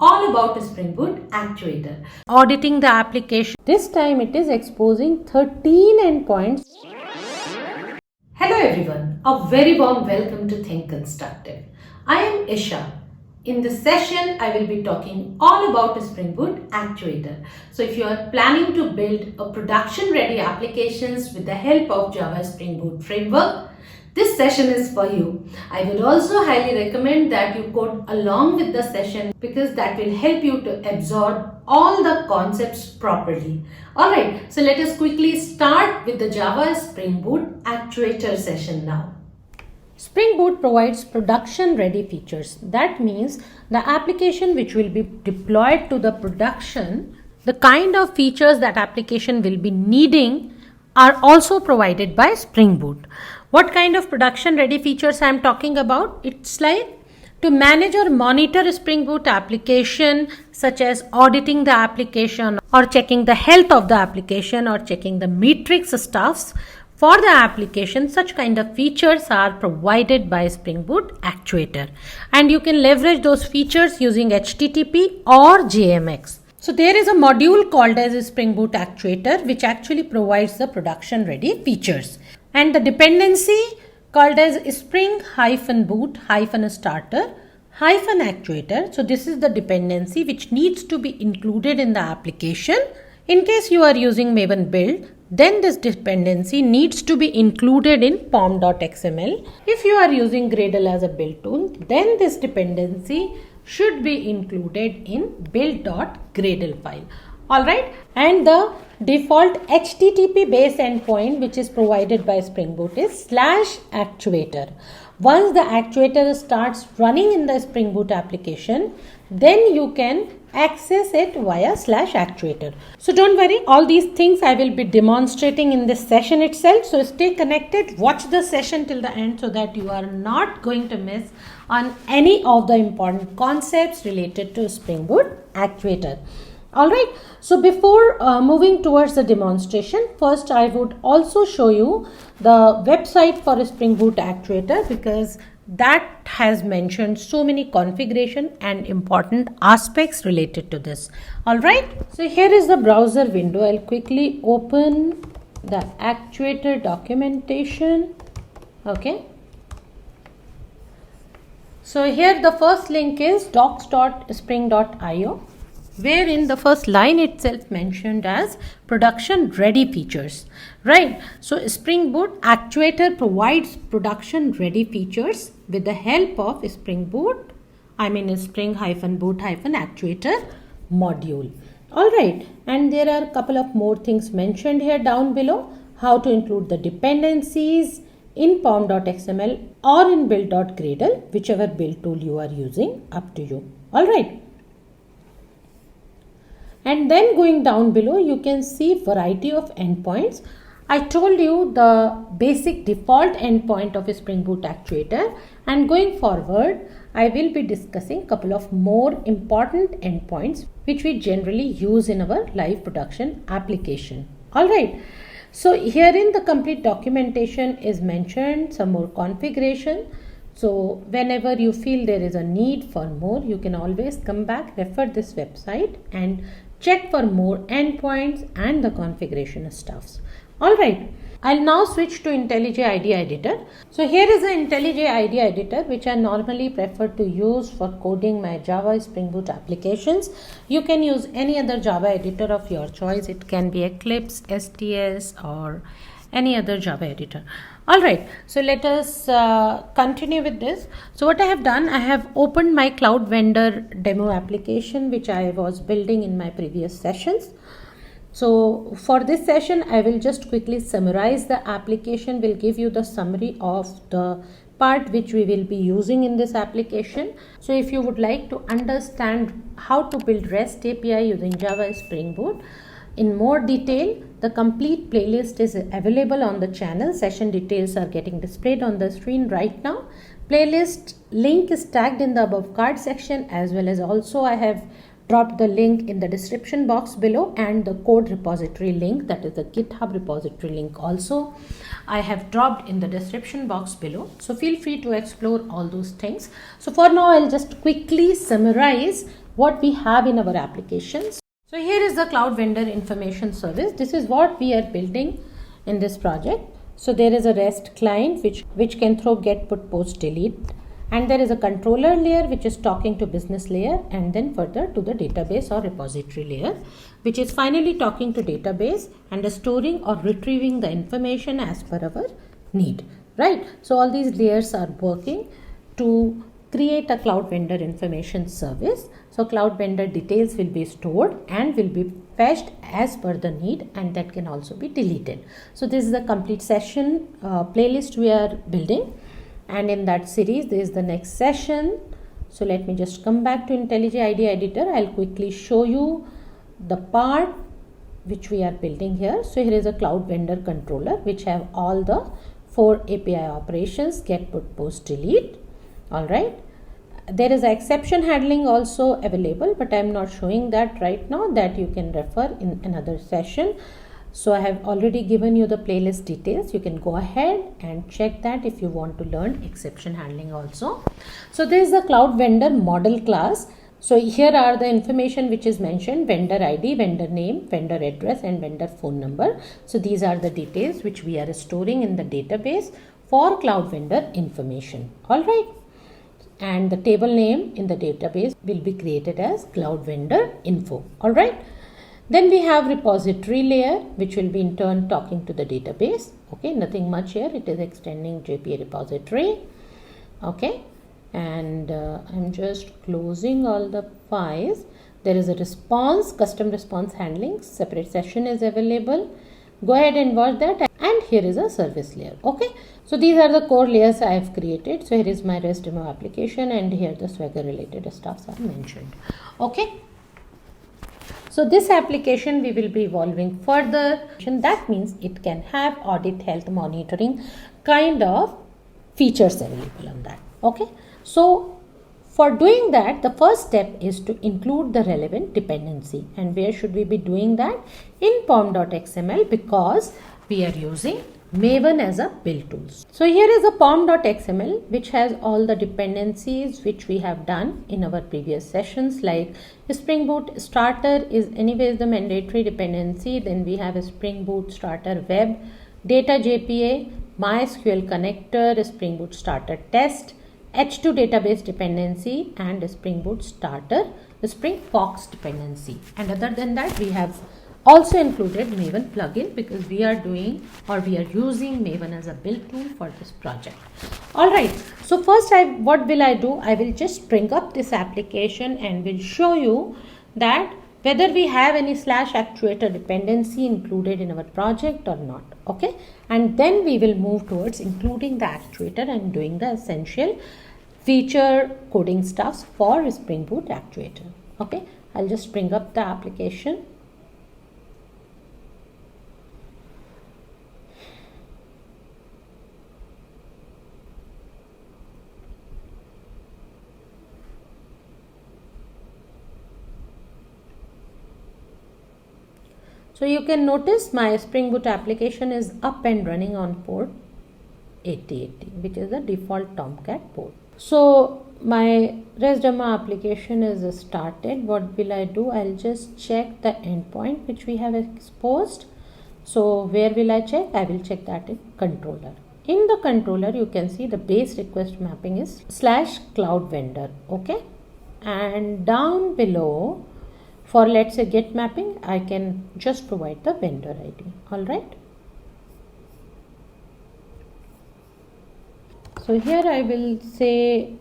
all about Spring Boot Actuator. Auditing the application. This time it is exposing 13 endpoints. Hello everyone, a very warm welcome to Think Constructive. I am Isha. In this session, I will be talking all about Spring Boot Actuator. So if you are planning to build a production-ready applications with the help of Java Spring Boot framework, this session is for you. I would also highly recommend that you code along with the session because that will help you to absorb all the concepts properly. Alright, so let us quickly start with the Java Spring Boot Actuator session now. Spring Boot provides production-ready features. That means the application which will be deployed to the production, the kind of features that application will be needing are also provided by Spring Boot. What kind of production-ready features I am talking about? It's like to manage or monitor a Spring Boot application, such as auditing the application or checking the health of the application or checking the metrics stuffs. For the application, such kind of features are provided by Spring Boot Actuator, and you can leverage those features using HTTP or JMX. So there is a module called as Spring Boot Actuator which actually provides the production ready features, and the dependency called as Spring-Boot-Starter-Actuator. So this is the dependency which needs to be included in the application. In case you are using Maven build, then this dependency needs to be included in pom.xml. If you are using Gradle as a build tool, then this dependency should be included in build.gradle file. Alright, and the default HTTP base endpoint which is provided by Spring Boot is /actuator. Once the actuator starts running in the Spring Boot application, then you can access it via /actuator. So don't worry, all these things I will be demonstrating in this session itself. So stay connected, watch the session till the end so that you are not going to miss on any of the important concepts related to Spring Boot Actuator. Alright, so before moving towards the demonstration, first I would also show you the website for Spring Boot Actuator because that has mentioned so many configuration and important aspects related to this. Alright, so here is the browser window. I'll quickly open the actuator documentation. Okay. So here the first link is docs.spring.io, wherein the first line itself mentioned as production ready features, right? So Spring Boot Actuator provides production ready features with the help of Spring Boot, Spring-Boot-Actuator module. Alright, and there are a couple of more things mentioned here down below. How to include the dependencies in pom.xml or in build.gradle, whichever build tool you are using, up to you. Alright. And then going down below, you can see variety of endpoints. I told you the basic default endpoint of a Spring Boot Actuator, and going forward, I will be discussing a couple of more important endpoints which we generally use in our live production application. Alright, so here in the complete documentation is mentioned some more configuration. So whenever you feel there is a need for more, you can always come back, refer this website and check for more endpoints and the configuration stuffs. Alright, I'll now switch to IntelliJ IDEA Editor. So here is the IntelliJ IDEA Editor which I normally prefer to use for coding my Java Spring Boot applications. You can use any other Java editor of your choice. It can be Eclipse, STS or any other Java editor. Alright, so let us continue with this. So what I have done, I have opened my Cloud Vendor demo application which I was building in my previous sessions. So for this session, I will just quickly summarize the application, will give you the summary of the part which we will be using in this application. So if you would like to understand how to build REST API using Java Spring Boot in more detail, the complete playlist is available on the channel. Session details are getting displayed on the screen right now. Playlist link is tagged in the above card section, as well as also I have dropped the link in the description box below, and the code repository link, that is the GitHub repository link, also I have dropped in the description box below. So feel free to explore all those things. So for now, I'll just quickly summarize what we have in our applications. So here is the Cloud Vendor Information Service. This is what we are building in this project. So there is a REST client which can throw get, put, post, delete, and there is a controller layer which is talking to business layer, and then further to the database or repository layer, which is finally talking to database and storing or retrieving the information as per our need, right? So all these layers are working to create a Cloud Vendor Information Service. So Cloud Vendor details will be stored and will be fetched as per the need, and that can also be deleted. So this is the complete session playlist we are building, and in that series there is the next session. So let me just come back to IntelliJ IDEA editor. I'll quickly show you the part which we are building here. So here is a Cloud Vendor controller which have all the 4 API operations: get, put, post, delete. All right. There is an exception handling also available, but I am not showing that right now. That you can refer in another session. So I have already given you the playlist details. You can go ahead and check that if you want to learn exception handling also. So this is the Cloud Vendor model class. So here are the information which is mentioned: vendor ID, vendor name, vendor address, and vendor phone number. So these are the details which we are storing in the database for Cloud Vendor information. All right. And the table name in the database will be created as Cloud Vendor Info. All right. Then we have repository layer, which will be in turn talking to the database. Okay, nothing much here. It is extending JPA repository. Okay, and I'm just closing all the files. There is a response, custom response handling, separate session is available. Go ahead and watch that. And here is a service layer. Okay, so these are the core layers I have created. So here is my REST demo application, and here the Swagger related stuffs are mentioned. Okay, so this application we will be evolving further. That means it can have audit, health monitoring kind of features available on that. Okay, so for doing that, the first step is to include the relevant dependency. And where should we be doing that? In pom.xml, because we are using Maven as a build tool. So here is a pom.xml which has all the dependencies which we have done in our previous sessions, like Spring Boot Starter is anyways the mandatory dependency. Then we have a Spring Boot Starter Web, Data JPA, MySQL Connector, Spring Boot Starter Test, H2 database dependency, and Spring Boot Starter, the Spring Fox dependency. And other than that, we have also included Maven plugin, because we are doing or we are using Maven as a build tool for this project. All right. So first, what will I do? I will just spring up this application and will show you that whether we have any /actuator dependency included in our project or not. Okay. And then we will move towards including the actuator and doing the essential feature coding stuffs for Spring Boot Actuator. Okay. I'll just bring up the application. So you can notice my Spring Boot application is up and running on port 8080, which is the default Tomcat port. So my REST demo application is started. What will I do? I'll just check the endpoint which we have exposed. So where will I check? I will check that in controller. In the controller, you can see the base request mapping is /cloud vendor. Okay. And down below, for let's say get mapping, I can just provide the vendor ID. All right. So here I will say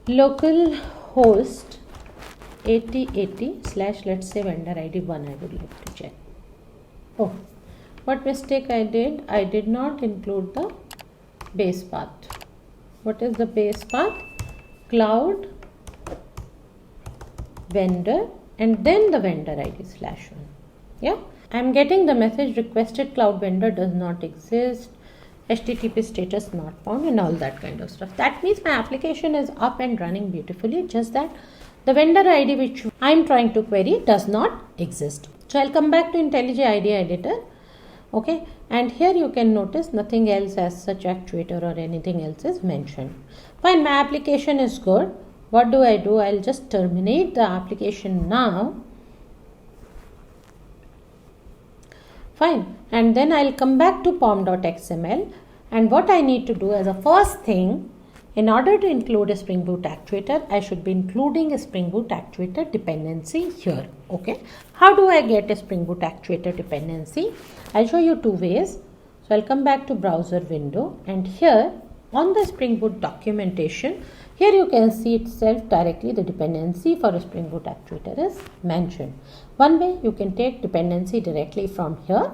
local host 8080 / let's say vendor ID 1. I would like to check. Oh, what mistake I did? I did not include the base path. What is the base path? Cloud vendor and then the vendor ID /1. Yeah, I'm getting the message requested cloud vendor does not exist, HTTP status not found, and all that kind of stuff. That means my application is up and running beautifully, just that the vendor ID which I'm trying to query does not exist. So I'll come back to IntelliJ IDEA editor. Okay, and here you can notice nothing else as such actuator or anything else is mentioned. Fine, my application is good. what do? I'll just terminate the application now. Fine. And then I'll come back to pom.xml, and what I need to do as a first thing, in order to include a Spring Boot Actuator, I should be including a Spring Boot Actuator dependency here. Okay. How do I get a Spring Boot Actuator dependency? I'll show you two ways. So I'll come back to browser window, and here on the Spring Boot documentation, here you can see itself directly the dependency for a Spring Boot Actuator is mentioned. One way you can take dependency directly from here,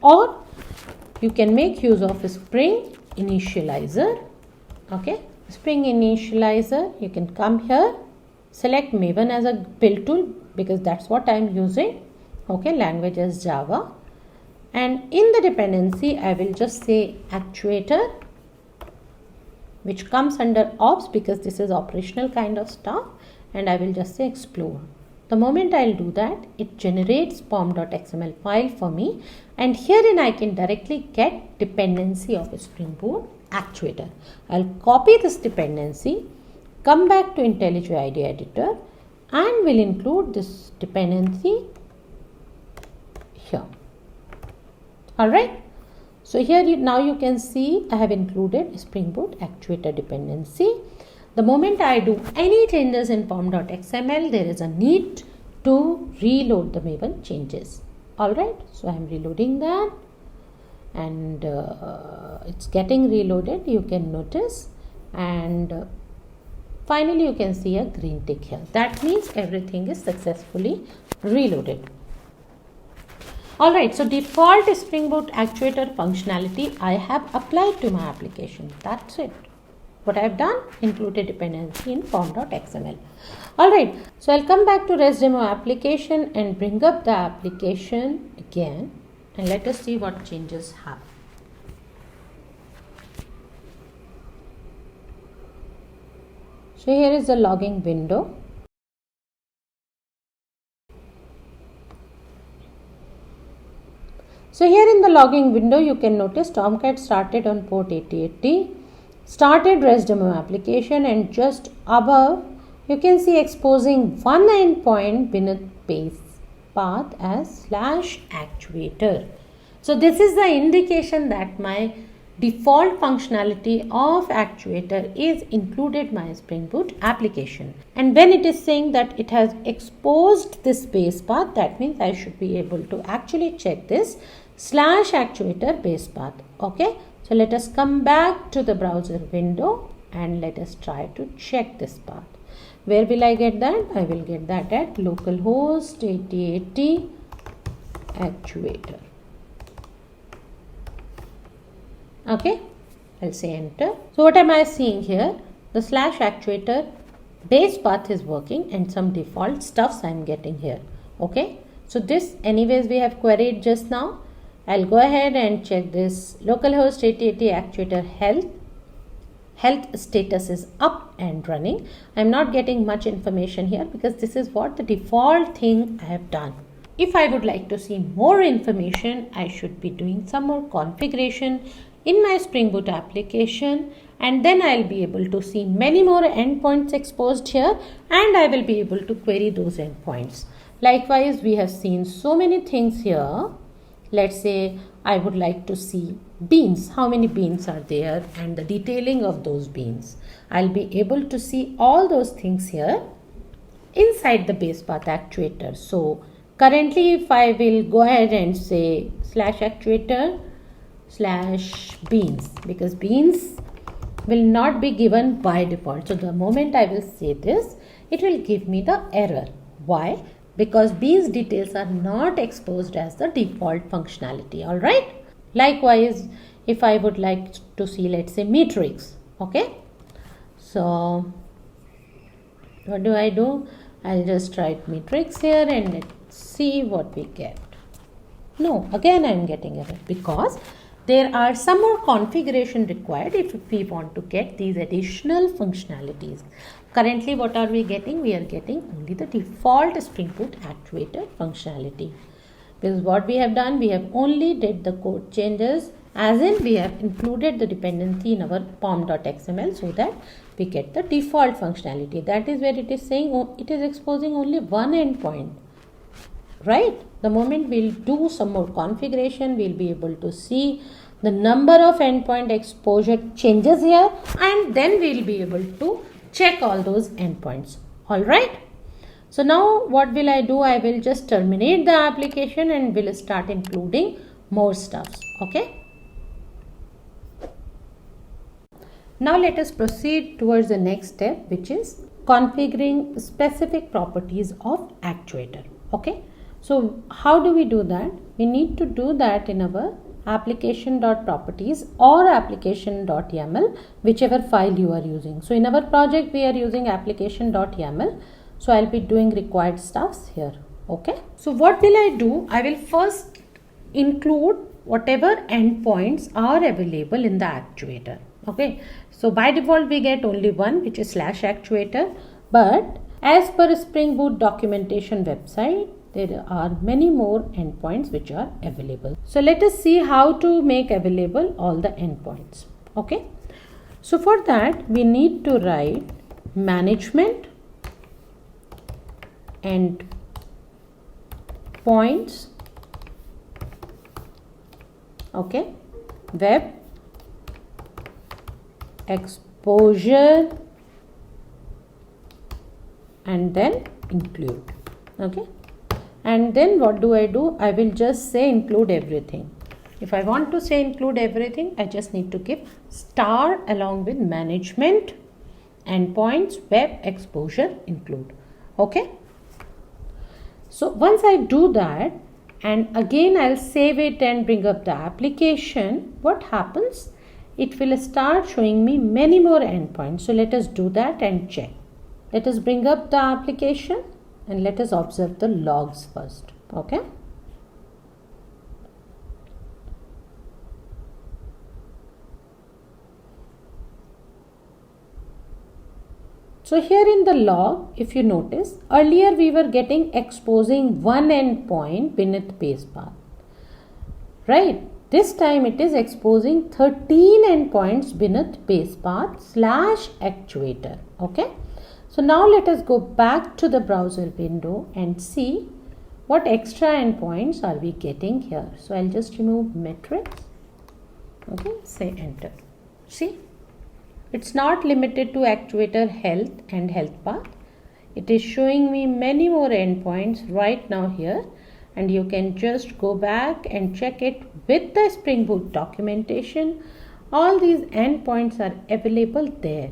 or you can make use of a Spring Initializer. Okay, Spring Initializer, you can come here, select Maven as a build tool because that's what I am using. Okay, language is Java, and in the dependency I will just say actuator, which comes under ops because this is operational kind of stuff, and I will just say explore. The moment I'll do that, it generates pom.xml file for me, and herein I can directly get dependency of a Spring Boot Actuator. I'll copy this dependency, come back to IntelliJ IDE editor, and will include this dependency here. Alright. So here now you can see I have included Spring Boot Actuator dependency. The moment I do any changes in pom.xml, there is a need to reload the Maven changes. Alright, so I am reloading that, and it's getting reloaded, you can notice, and finally you can see a green tick here. That means everything is successfully reloaded. Alright, so default Spring Boot Actuator functionality I have applied to my application. That's it. What I have done, included dependency in pom.xml. Alright, so I'll come back to ResDemo application and bring up the application again, and let us see what changes have. So here is the logging window. So here in the logging window, you can notice Tomcat started on port 8080, started ResDemo application, and just above you can see exposing one endpoint beneath base path as /actuator. So this is the indication that my default functionality of actuator is included my Spring Boot application. And when it is saying that it has exposed this base path, that means I should be able to actually check this /actuator base path. Okay, so let us come back to the browser window and let us try to check this path. Where will I get that? I will get that at localhost 8080 actuator. Okay, I'll say enter. So what am I seeing here? The /actuator base path is working and some default stuffs I'm getting here. Okay, so this anyways we have queried just now. I'll go ahead and check this localhost 8080 actuator health status is up and running. I'm not getting much information here because this is what the default thing I have done. If I would like to see more information, I should be doing some more configuration in my Spring Boot application, and then I'll be able to see many more endpoints exposed here, and I will be able to query those endpoints. Likewise, we have seen so many things here. Let's say I would like to see beans, how many beans are there, and the detailing of those beans. I'll be able to see all those things here inside the base path actuator. So currently if I will go ahead and say /actuator /beans, because beans will not be given by default. So the moment I will say this, it will give me the error. Why? Because beans details are not exposed as the default functionality. All right. Likewise, if I would like to see, let's say, metrics. Okay. So what do? I'll just write metrics here and let's see what we get. No, again I'm getting error because there are some more configuration required if we want to get these additional functionalities. Currently, what are we getting? We are getting only the default Spring Boot Actuator functionality. Because what we have done, we have only did the code changes As in, we have included the dependency in our pom.xml so that we get the default functionality. That is where it is saying it is exposing only one endpoint. Right? The moment we'll do some more configuration, we'll be able to see the number of endpoint exposure changes here, and then we'll be able to check all those endpoints. All right. So now what will I do? I will just terminate the application and will start including more stuffs. Okay. Now let us proceed towards the next step, which is configuring specific properties of actuator. Okay. So how do we do that? We need to do that in our application.properties or application.yaml, whichever file you are using. So in our project we are using application.yaml. So I'll be doing required stuffs here. Okay. So what will I do? I will first include whatever endpoints are available in the actuator. Okay. So by default we get only one, which is /actuator, but as per Spring Boot documentation website, there are many more endpoints which are available. So let us see how to make available all the endpoints. Okay. So for that we need to write management endpoints. Okay. Web exposure and then include. Okay. And then what do? I will just say include everything. If I want to say include everything, I just need to give star along with management endpoints web exposure include. Okay. So once I do that, and again I'll save it and bring up the application, what happens? It will start showing me many more endpoints. So let us do that and check. Let us bring up the application and let us observe the logs first. Okay. So here in the log, if you notice, earlier we were getting exposing one endpoint beneath base path. Right. This time it is exposing 13 endpoints beneath base path /actuator. Okay. So now let us go back to the browser window and see what extra endpoints are we getting here. So I'll just remove metrics. Okay. Say enter. See, it's not limited to actuator health and health path. It is showing me many more endpoints right now here. And you can just go back and check it with the Spring Boot documentation. All these endpoints are available there.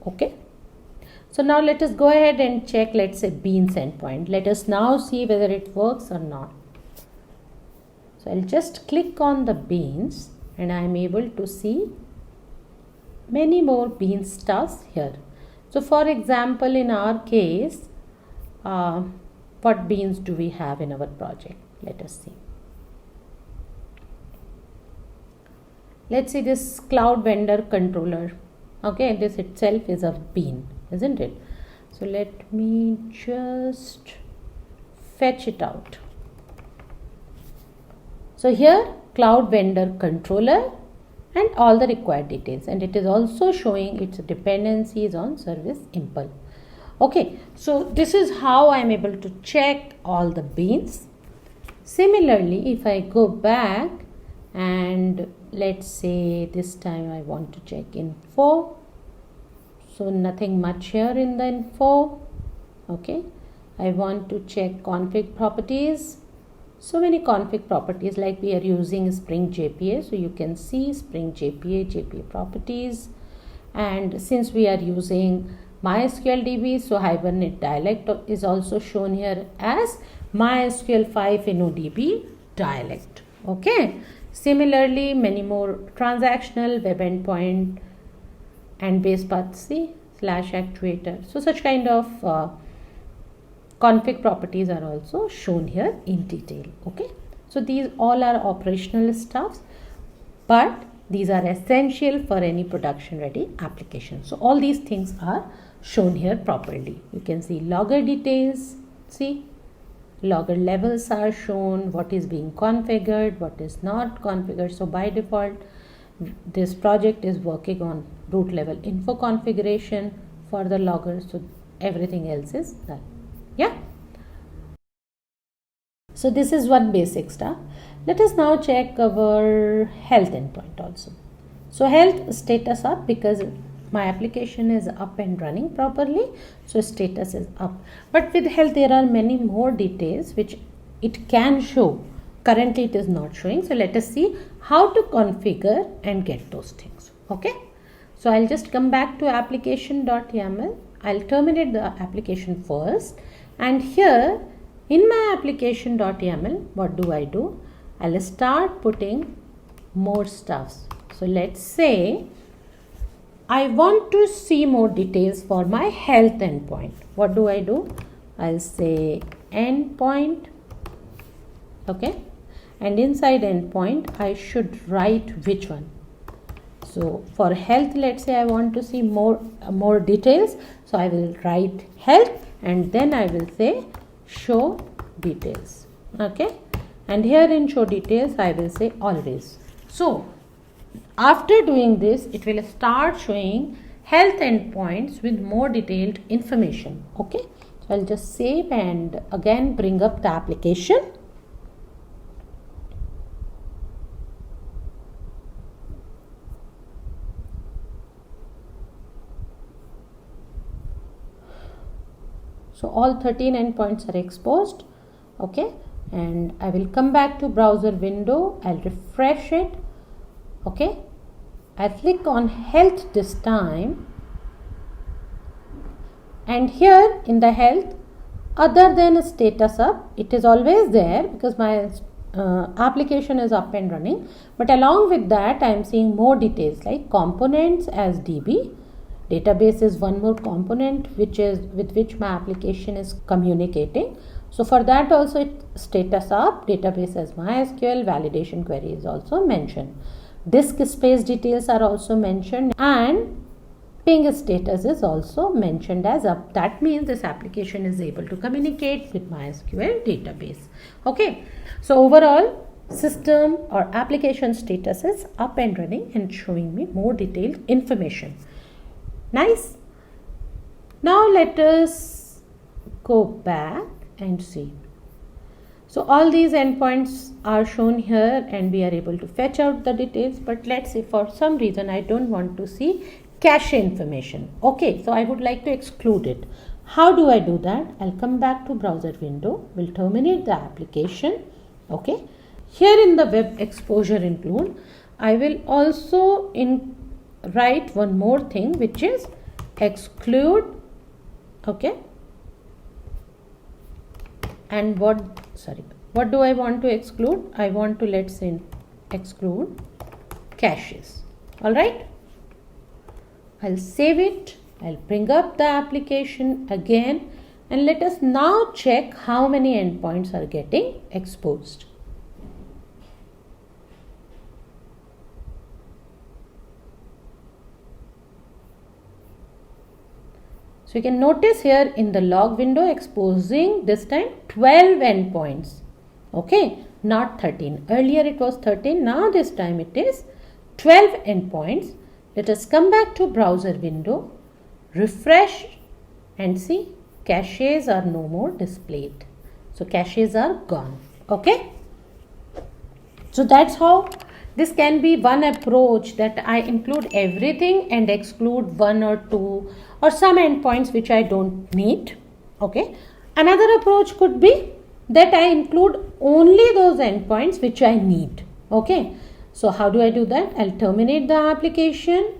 Okay. So now let us go ahead and check, let's say, beans endpoint. Let us now see whether it works or not. So I'll just click on the beans and I am able to see many more bean stuffs here. So for example, in our case, what beans do we have in our project? Let us see. Let's see this cloud vendor controller. Okay, this itself is a bean, isn't it? So let me just fetch it out. So here cloud vendor controller and all the required details, and it is also showing its dependencies on service impl. Okay, so this is how I am able to check all the beans. Similarly, if I go back and let's say this time I want to check info. So nothing much here in the info. Okay, I want to check config properties. So many config properties, like we are using Spring JPA. So you can see Spring JPA properties. And since we are using MySQL DB, so Hibernate dialect is also shown here as MySQL 5 InnoDB dialect. Okay. Similarly, many more transactional web endpoint and base path C /actuator. So such kind of config properties are also shown here in detail. Okay. So these all are operational stuffs, but these are essential for any production ready application. So all these things are shown here properly. You can see logger details. See, logger levels are shown, what is being configured, what is not configured. So by default, this project is working on root level info configuration for the logger, so everything else is done. Yeah. So this is one basic stuff. Let us now check our health endpoint also. So health status up, because my application is up and running properly, so status is up. But with health there are many more details which it can show. Currently it is not showing. So let us see how to configure and get those things. Okay. So I'll just come back to application.yaml. I'll terminate the application first, and here in my application.yaml, what do? I'll start putting more stuffs. So let's say I want to see more details for my health endpoint. What do? I'll say endpoint. Okay. And inside endpoint, I should write which one. So for health, let's say I want to see more details. So I will write health, and then I will say show details. Okay. And here in show details, I will say always. So after doing this, it will start showing health endpoints with more detailed information. Okay. So I'll just save and again bring up the application. So all 13 endpoints are exposed. Okay. And I will come back to browser window. I'll refresh it. Okay. I click on health this time. And here in the health, other than status up, it is always there because my application is up and running. But along with that, I am seeing more details like components as DB. Database is one more component with which my application is communicating. So for that also it status up, database as MySQL, validation query is also mentioned. Disk space details are also mentioned, and ping status is also mentioned as up. That means this application is able to communicate with MySQL database. Okay. So overall, system or application status is up and running and showing me more detailed information. Nice. Now let us go back and see. So all these endpoints are shown here and we are able to fetch out the details, but let's say for some reason I don't want to see cache information. Okay, so I would like to exclude it. How do I do that? I'll come back to browser window, will terminate the application. Okay, here in the web exposure include, I will also write one more thing, which is exclude. Okay, and what do I want to exclude? I want to, let's say, exclude caches. All right, I'll save it. I'll bring up the application again, and let us now check how many endpoints are getting exposed. So you can notice here in the log window exposing this time 12 endpoints. Okay, not 13. Earlier it was 13. Now this time it is 12 endpoints. Let us come back to browser window, refresh and see caches are no more displayed. So caches are gone. Okay. So that's how this can be one approach, that I include everything and exclude one or two or some endpoints which I don't need. Okay. Another approach could be that I include only those endpoints which I need. Okay. So how do I do that? I'll terminate the application.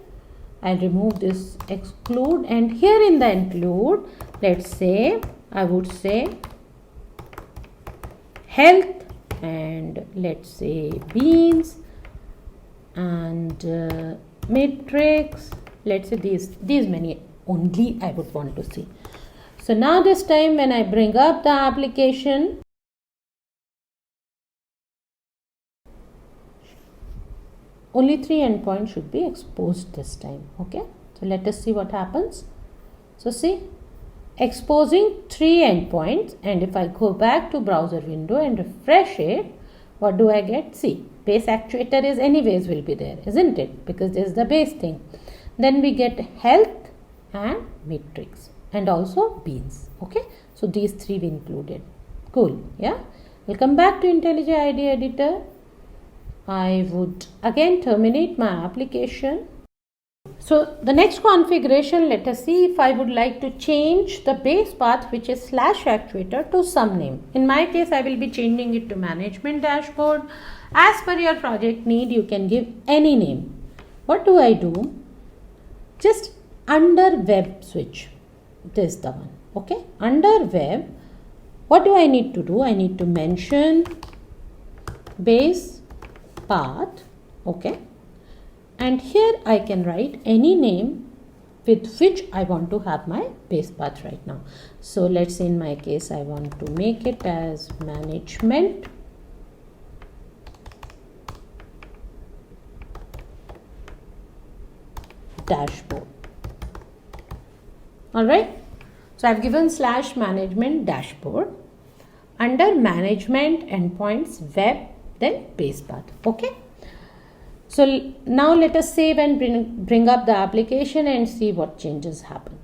I'll remove this exclude, and here in the include, let's say I would say health, and let's say beans, and matrix. Let's say these many only I would want to see. So now this time when I bring up the application, only 3 endpoints should be exposed this time. Okay, so let us see what happens. So see, exposing 3 endpoints, and if I go back to browser window and refresh it, what do I get? See, base actuator is anyways will be there, isn't it? Because this is the base thing. Then we get health and matrix and also beans. Okay, so these 3 we included. Cool. Yeah, we'll come back to IntelliJ IDE editor. I would again terminate my application. So the next configuration, let us see if I would like to change the base path, which is /actuator, to some name. In my case, I will be changing it to management dashboard. As per your project need, you can give any name. What do I do? Just under web switch. This is the one. Okay. Under web, what do I need to do? I need to mention base path. Okay. And here I can write any name with which I want to have my base path right now. So let's say in my case, I want to make it as management dashboard. All right. So I've given /management dashboard under management endpoints web, then base path. Okay. So now let us save and bring up the application and see what changes happen.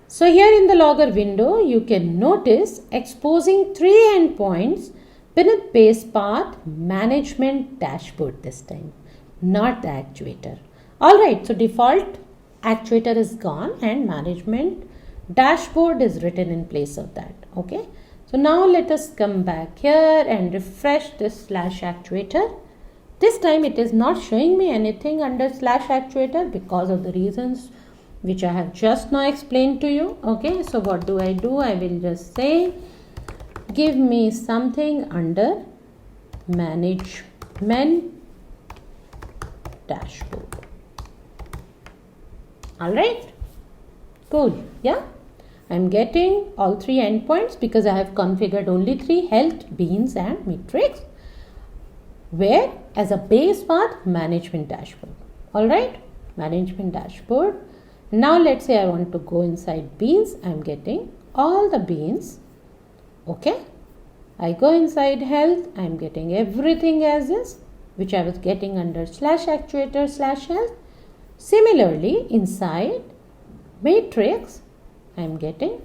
So here in the logger window, you can notice exposing 3 endpoints beneath base path management dashboard this time, not the actuator. All right, so default actuator is gone and management dashboard is written in place of that. Okay, so now let us come back here and refresh this /actuator. This time it is not showing me anything under /actuator because of the reasons which I have just now explained to you. Okay, so what do? I will just say give me something under management dashboard. All right, cool. Yeah, I'm getting all 3 endpoints because I have configured only 3: health, beans and matrix, where as a base path management dashboard. All right, management dashboard. Now let's say I want to go inside beans. I'm getting all the beans. Okay, I go inside health. I'm getting everything as is, which I was getting under /actuator /health. Similarly, inside matrix, I am getting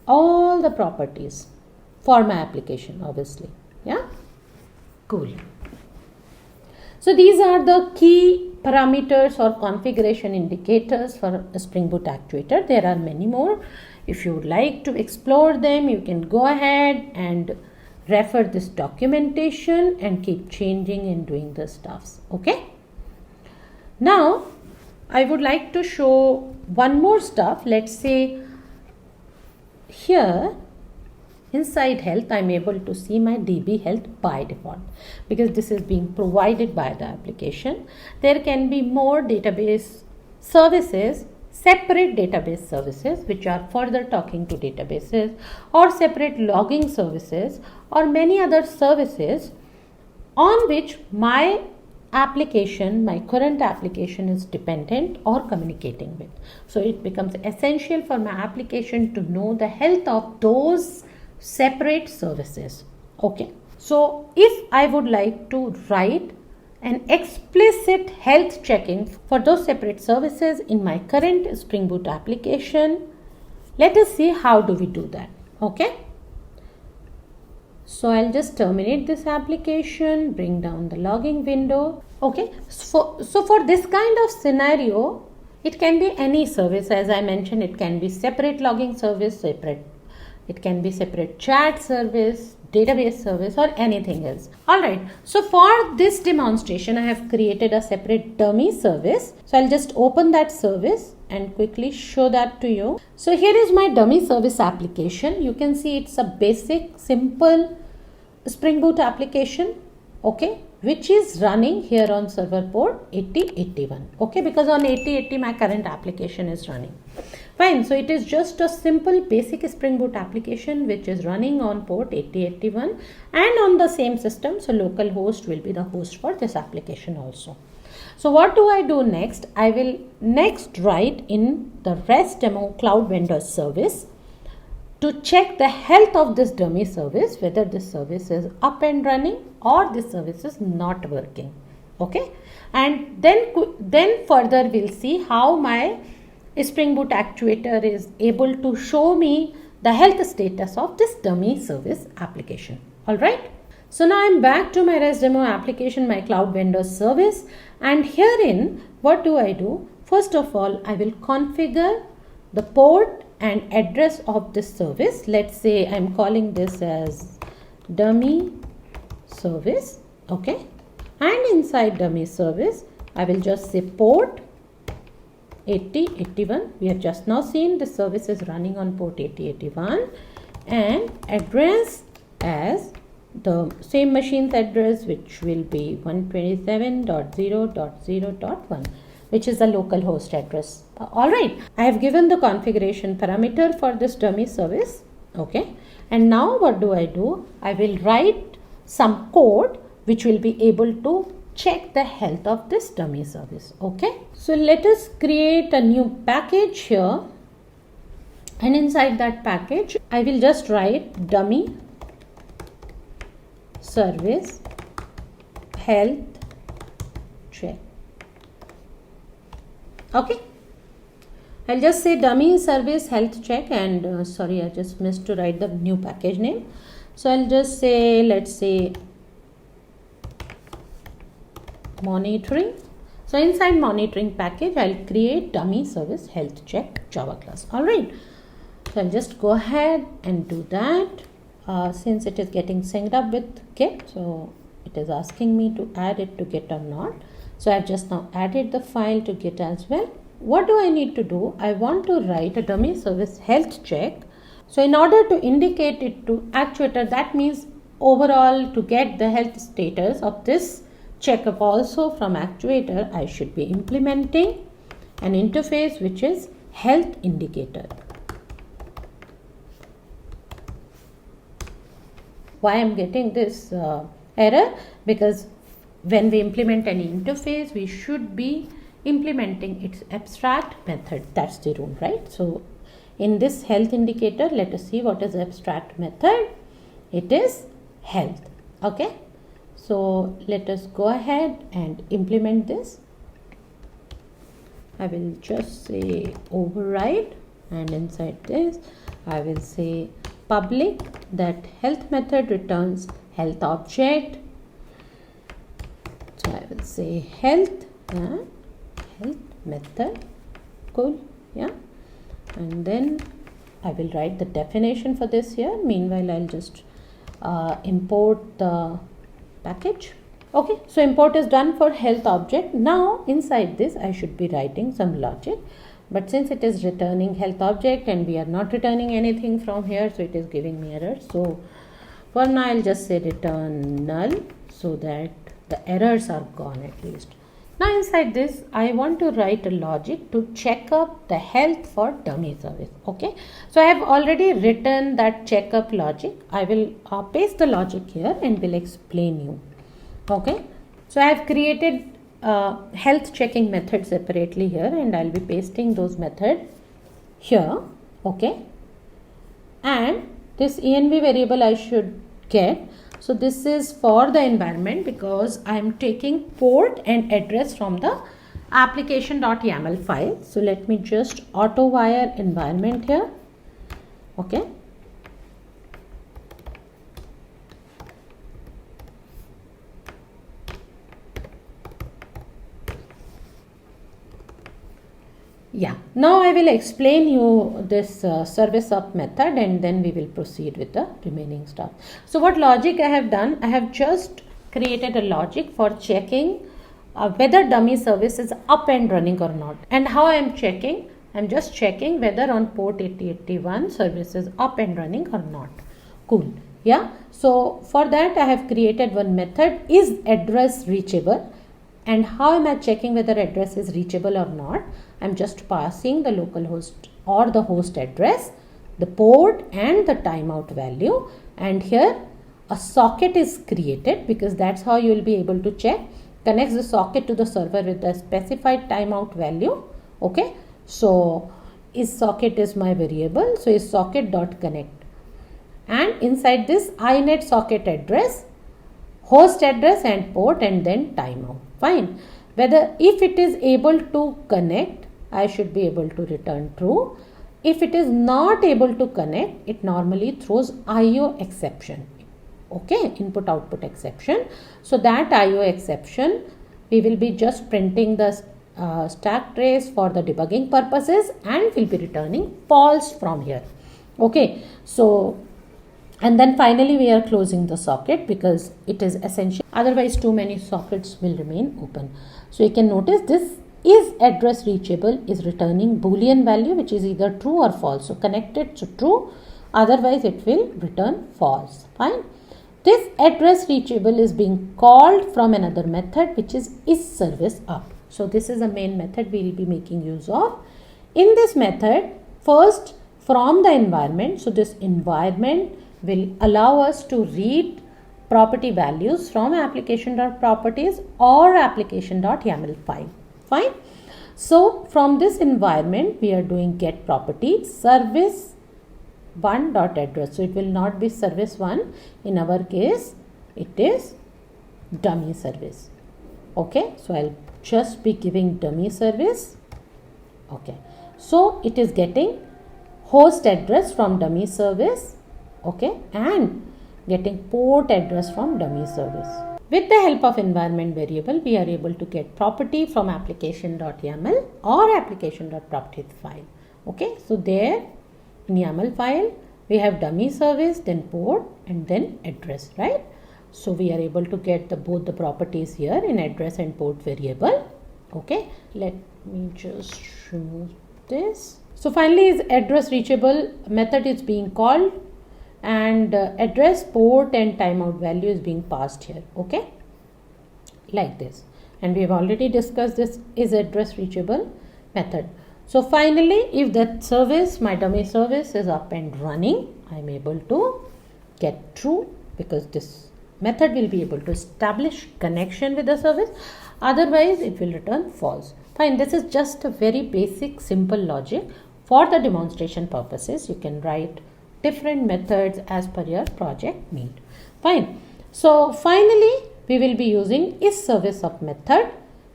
all the properties for my application, obviously. Yeah, cool. So these are the key parameters or configuration indicators for a Spring Boot Actuator. There are many more. If you would like to explore them, you can go ahead and refer this documentation and keep changing and doing the stuffs. Okay. Now, I would like to show one more stuff. Let's say here inside health, I'm able to see my DB health by default because this is being provided by the application. There can be more database services, separate database services, which are further talking to databases, or separate logging services, or many other services on which my application, my current application is dependent or communicating with. So it becomes essential for my application to know the health of those separate services. Okay, so if I would like to write an explicit health checking for those separate services in my current Spring Boot application, let us see how do we do that. Okay, so I'll just terminate this application, bring down the logging window. Okay, so for this kind of scenario, it can be any service. As I mentioned, it can be separate logging service, it can be separate chat service, database service, or anything else. Alright, so for this demonstration, I have created a separate dummy service. So I'll just open that service and quickly show that to you. So here is my dummy service application. You can see it's a basic, simple Spring Boot application, okay, which is running here on server port 8081, okay, because on 8080 my current application is running. Fine. So it is just a simple basic Spring Boot application which is running on port 8081 and on the same system. So localhost will be the host for this application also. So what do I do next? I will next write in the REST demo cloud vendor service to check the health of this dummy service, whether this service is up and running or this service is not working. Okay. And then further we'll see how my Spring Boot Actuator is able to show me the health status of this dummy service application. Alright. So now I'm back to my REST demo application, my cloud vendor service, and herein what do? First of all, I will configure the port and address of this service. Let's say I'm calling this as dummy service. Okay. And inside dummy service, I will just say port 8081. We have just now seen the service is running on port 8081 and address as the same machine's address, which will be 127.0.0.1, which is the local host address. Alright, I have given the configuration parameter for this dummy service. Okay, and now what do? I will write some code which will be able to check the health of this dummy service. Okay, so let us create a new package here, and inside that package I will just write dummy service health check. Okay, I'll just say dummy service health check, and sorry, I just missed to write the new package name. So I'll just say, let's say monitoring. So inside monitoring package, I'll create dummy service health check Java class. Alright, so I'll just go ahead and do that. Since it is getting synced up with Git, so it is asking me to add it to Git or not. So I've just now added the file to Git as well. What do I need to do? I want to write a dummy service health check. So in order to indicate it to Actuator, that means overall to get the health status of this checkup also from Actuator, I should be implementing an interface which is HealthIndicator. Why I'm getting this error? Because when we implement any interface, we should be implementing its abstract method. That's the rule, right? So in this HealthIndicator, let us see what is abstract method. It is health. Okay. So let us go ahead and implement this. I will just say override, and inside this I will say public that health method returns health object. So I will say health method. Cool. Yeah. And then I will write the definition for this here. Meanwhile, I'll just import the package. Okay, so import is done for health object. Now inside this I should be writing some logic, but since it is returning health object and we are not returning anything from here, so it is giving me error. So for now I'll just say return null so that the errors are gone at least. Now inside this I want to write a logic to check up the health for dummy service. Okay, so I have already written that checkup logic. I will paste the logic here and will explain you. Okay, so I have created health checking method separately here, and I'll be pasting those methods here. Okay, and this env variable I should get. So this is for the environment because I am taking port and address from the application.yaml file. So let me just auto wire environment here. Okay. Yeah, now I will explain you this service up method, and then we will proceed with the remaining stuff. So what logic I have done, I have just created a logic for checking whether dummy service is up and running or not. And how I am checking? I am just checking whether on port 8081 service is up and running or not. Cool. Yeah. So for that I have created one method, is address reachable. And how am I checking whether address is reachable or not? I'm just passing the localhost or the host address, the port and the timeout value, and here a socket is created because that's how you will be able to check. Connects the socket to the server with the specified timeout value. Okay, so isSocket is my variable, so isSocket.connect, and inside this inet socket address, host address and port, and then timeout. Fine. Whether if it is able to connect, I should be able to return true. If it is not able to connect, it normally throws IO exception. Okay, input output exception. So that IO exception, we will be just printing the stack trace for the debugging purposes and will be returning false from here. Okay, so and then finally we are closing the socket because it is essential, otherwise too many sockets will remain open. So you can notice this is address reachable is returning boolean value which is either true or false. So connected to true, otherwise it will return false. Fine. This address reachable is being called from another method which is isServiceUp. So this is the main method we will be making use of. In this method, first from the environment, so this environment will allow us to read property values from application.properties or application.yaml file. Fine. So from this environment, we are doing get property service one.address. So it will not be service one. In our case, it is dummy service. Okay. So I'll just be giving dummy service. Okay. So it is getting host address from dummy service. Okay. And getting port address from dummy service. With the help of environment variable, we are able to get property from application.yaml or application.properties file. Okay. So there in YAML file, we have dummy service, then port, and then address, right? So we are able to get both the properties here in address and port variable. Okay. Let me just remove this. So finally, is address reachable method is being called, and address, port and timeout value is being passed here. Okay, like this, and we have already discussed this is address reachable method. So finally, if that service, my dummy service is up and running, I am able to get true because this method will be able to establish connection with the service, otherwise it will return false. Fine, this is just a very basic simple logic. For the demonstration purposes, you can write different methods as per your project need. Fine. So finally, we will be using isServiceUp method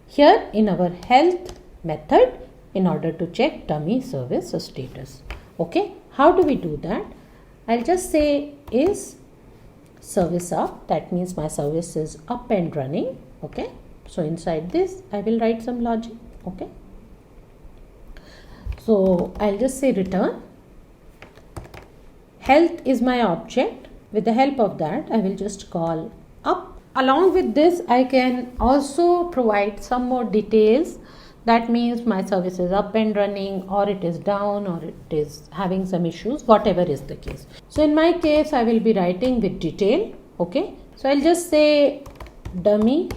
here in our health method in order to check dummy service status. Okay. How do we do that? I'll just say is service up. That means my service is up and running. Okay. So inside this, I will write some logic. Okay. So I'll just say return. Health is my object. With the help of that, I will just call up. Along with this, I can also provide some more details. That means my service is up and running, or it is down, or it is having some issues, whatever is the case. So in my case, I will be writing with detail. Okay. So I'll just say dummy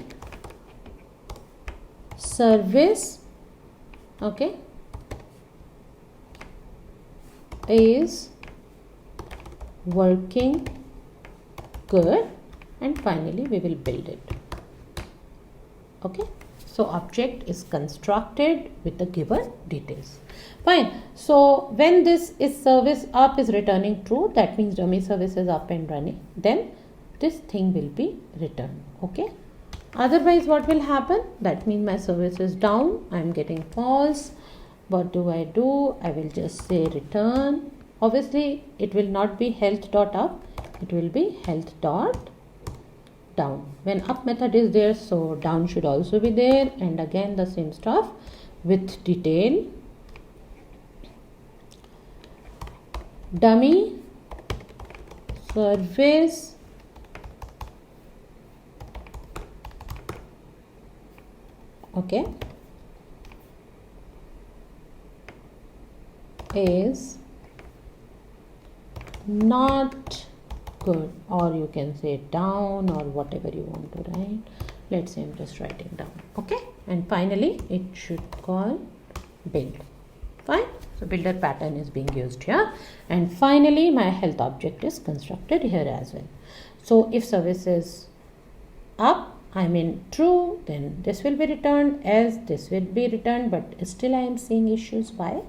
service. Okay. Is working good, and finally we will build it. Okay. So object is constructed with the given details. Fine. So when this is service up is returning true, that means dummy service is up and running, then this thing will be returned. Okay. Otherwise what will happen? That means my service is down, I am getting false. What do? I will just say return. Obviously it will not be health.up, it will be health.down. When up method is there, so down should also be there, and again the same stuff with detail. Dummy service okay is not good, or you can say down, or whatever you want to write. Let's say I'm just writing down. Okay. And finally it should call build. Fine. So builder pattern is being used here. And finally, my health object is constructed here as well. So if service is up, I mean true, then this will be returned, else this will be returned, but still I am seeing issues. Why?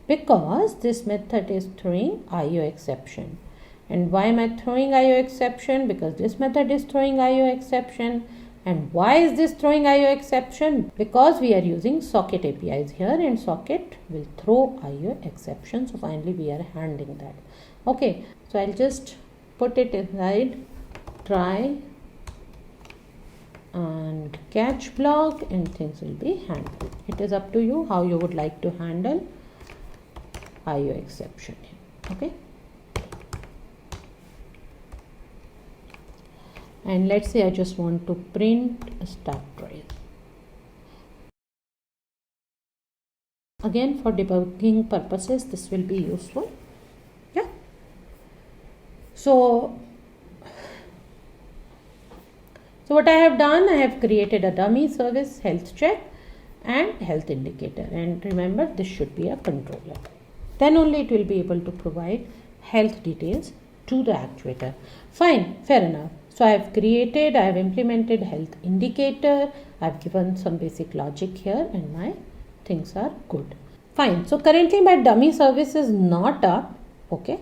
Because this method is throwing IO exception. And why am I throwing IO exception? Because this method is throwing IO exception. And why is this throwing IO exception? Because we are using socket APIs here, and socket will throw IO exception. So finally we are handling that. Okay, so I'll just put it inside try and catch block, and things will be handled. It is up to you how you would like to handle IO exception here. Okay. And let's say I just want to print a start trace. Again, for debugging purposes, this will be useful. Yeah. So what I have done, I have created a dummy service, health check and health indicator. And remember, this should be a controller. Then only it will be able to provide health details to the actuator. Fine, fair enough. So I have implemented health indicator. I have given some basic logic here, and my things are good. Fine. So currently my dummy service is not up. Okay.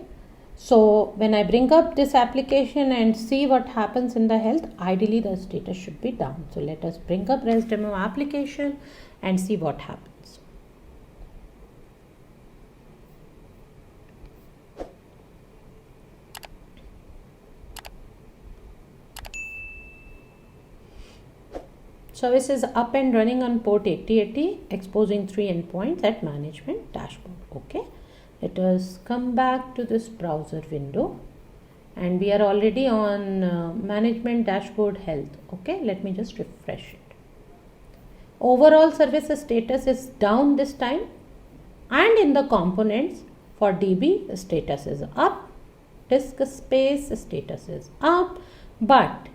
So when I bring up this application and see what happens in the health, ideally the status should be down. So let us bring up Res demo application and see what happens. Service is up and running on port 8080, exposing 3 endpoints at management dashboard. Okay. Let us come back to this browser window, and we are already on management dashboard health. Okay. Let me just refresh it. Overall service status is down this time, and in the components for DB status is up, disk space status is up, but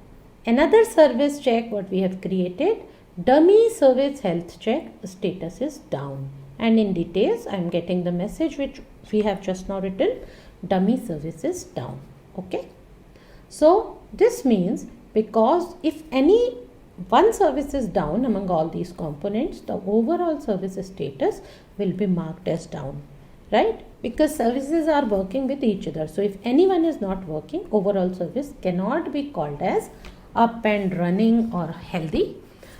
another service check what we have created, dummy service health check status is down, and in details I am getting the message which we have just now written, dummy service is down. Okay. So this means, because if any one service is down among all these components, the overall service status will be marked as down, right? Because services are working with each other. So if anyone is not working, overall service cannot be called as up and running or healthy.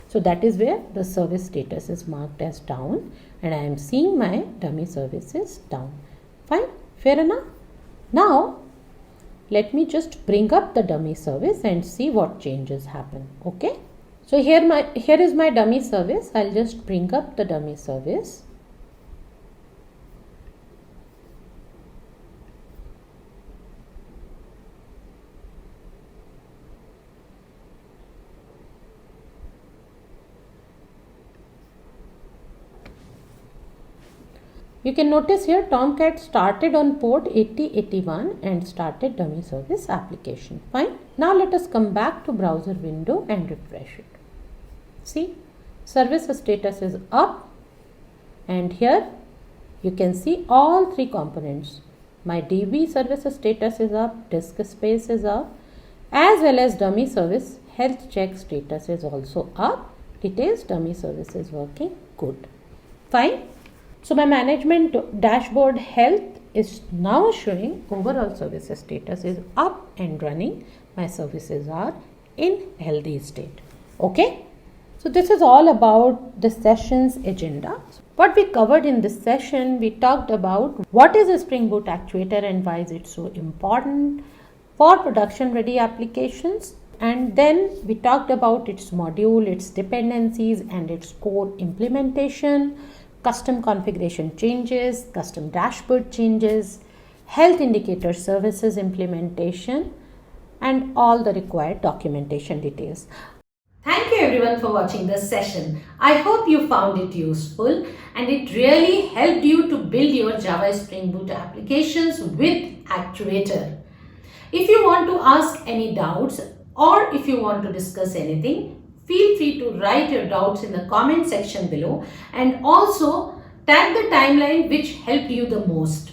So that is where the service status is marked as down, and I am seeing my dummy service is down. Fine, fair enough. Now let me just bring up the dummy service and see what changes happen. Okay. So here is my dummy service. I'll just bring up the dummy service. You can notice here Tomcat started on port 8081 and started dummy service application. Fine. Now let us come back to browser window and refresh it. See, service status is up, and here you can see all three components. My DB service status is up, disk space is up, as well as dummy service health check status is also up. Details dummy service is working good. Fine. So my management dashboard health is now showing overall service status is up and running. My services are in healthy state. Okay. So this is all about the session's agenda. What we covered in this session, we talked about what is a Spring Boot Actuator and why is it so important for production ready applications. And then we talked about its module, its dependencies and its core implementation, custom configuration changes, custom dashboard changes, health indicator services implementation, and all the required documentation details. Thank you everyone for watching this session. I hope you found it useful and it really helped you to build your Java Spring Boot applications with Actuator. If you want to ask any doubts or if you want to discuss anything, feel free to write your doubts in the comment section below, and also tag the timeline which helped you the most.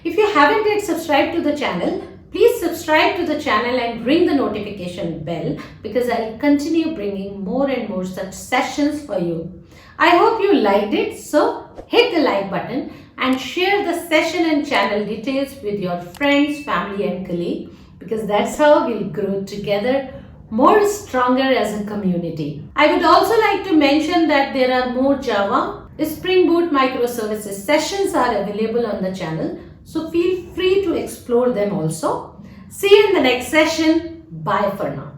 If you haven't yet subscribed to the channel, please subscribe to the channel and ring the notification bell because I'll continue bringing more and more such sessions for you. I hope you liked it, so hit the like button and share the session and channel details with your friends, family and colleagues because that's how we'll grow together more stronger as a community. I would also like to mention that there are more Java Spring Boot microservices sessions are available on the channel, so feel free to explore them also. See you in the next session. Bye for now.